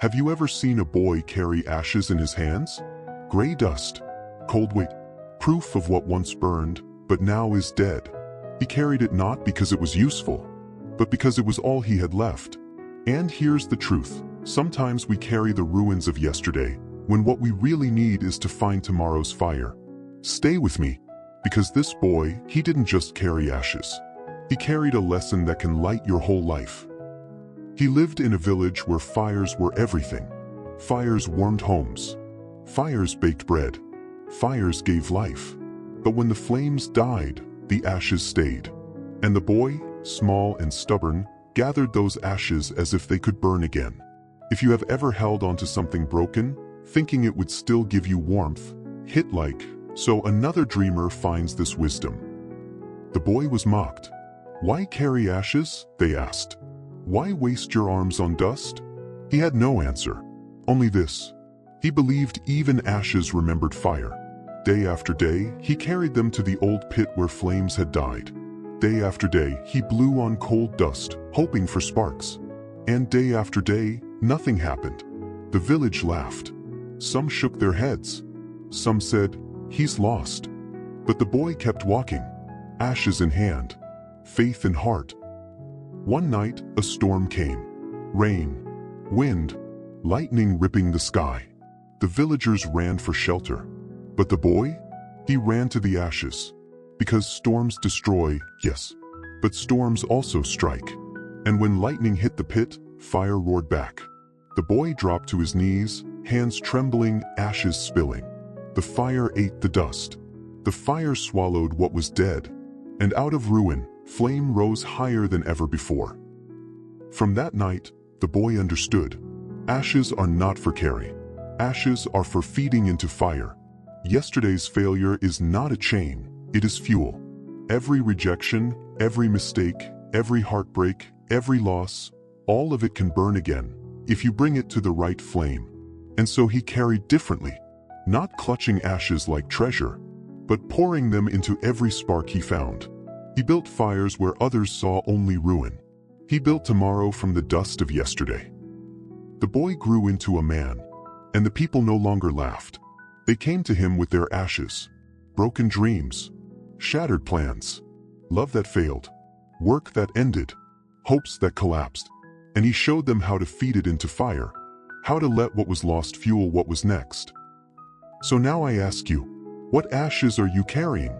Have you ever seen a boy carry ashes in his hands? Gray dust, cold weight, proof of what once burned, but now is dead. He carried it not because it was useful, but because it was all he had left. And here's the truth. Sometimes we carry the ruins of yesterday, when what we really need is to find tomorrow's fire. Stay with me, because this boy, he didn't just carry ashes. He carried a lesson that can light your whole life. He lived in a village where fires were everything. Fires warmed homes. Fires baked bread. Fires gave life. But when the flames died, the ashes stayed. And the boy, small and stubborn, gathered those ashes as if they could burn again. If you have ever held onto something broken, thinking it would still give you warmth, hit like, so another dreamer finds this wisdom. The boy was mocked. Why carry ashes? They asked. Why waste your arms on dust? He had no answer. Only this. He believed even ashes remembered fire. Day after day, he carried them to the old pit where flames had died. Day after day, he blew on cold dust, hoping for sparks. And day after day, nothing happened. The village laughed. Some shook their heads. Some said, "He's lost." But the boy kept walking, ashes in hand, faith in heart. One night, a storm came. Rain, wind, lightning ripping the sky. The villagers ran for shelter. But the boy? He ran to the ashes. Because storms destroy, yes, but storms also strike. And when lightning hit the pit, fire roared back. The boy dropped to his knees, hands trembling, ashes spilling. The fire ate the dust. The fire swallowed what was dead. And out of ruin, flame rose higher than ever before. From that night, the boy understood. Ashes are not for carry. Ashes are for feeding into fire. Yesterday's failure is not a chain, it is fuel. Every rejection, every mistake, every heartbreak, every loss, all of it can burn again, if you bring it to the right flame. And so he carried differently, not clutching ashes like treasure, but pouring them into every spark he found. He built fires where others saw only ruin. He built tomorrow from the dust of yesterday. The boy grew into a man, and the people no longer laughed. They came to him with their ashes, broken dreams, shattered plans, love that failed, work that ended, hopes that collapsed. And he showed them how to feed it into fire, how to let what was lost fuel what was next. So now I ask you, what ashes are you carrying?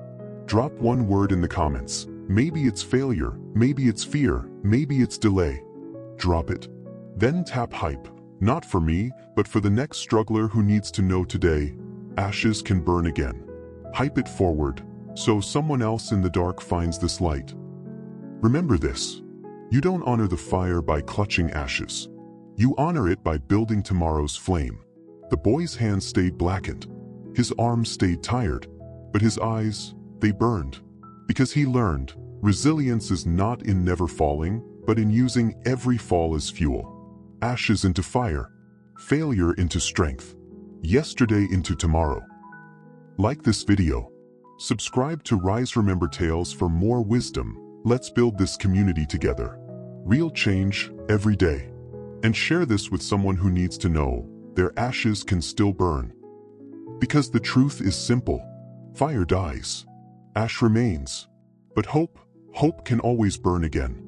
Drop one word in the comments. Maybe it's failure, maybe it's fear, maybe it's delay. Drop it. Then tap hype, not for me, but for the next struggler who needs to know today, ashes can burn again. Hype it forward, so someone else in the dark finds this light. Remember this. You don't honor the fire by clutching ashes. You honor it by building tomorrow's flame. The boy's hands stayed blackened. His arms stayed tired, but his eyes, they burned. Because he learned, resilience is not in never falling, but in using every fall as fuel. Ashes into fire, failure into strength, yesterday into tomorrow. Like this video. Subscribe to Rise Remember Tales for more wisdom. Let's build this community together. Real change, every day. And share this with someone who needs to know their ashes can still burn. Because the truth is simple. Fire dies. Ash remains. But hope can always burn again.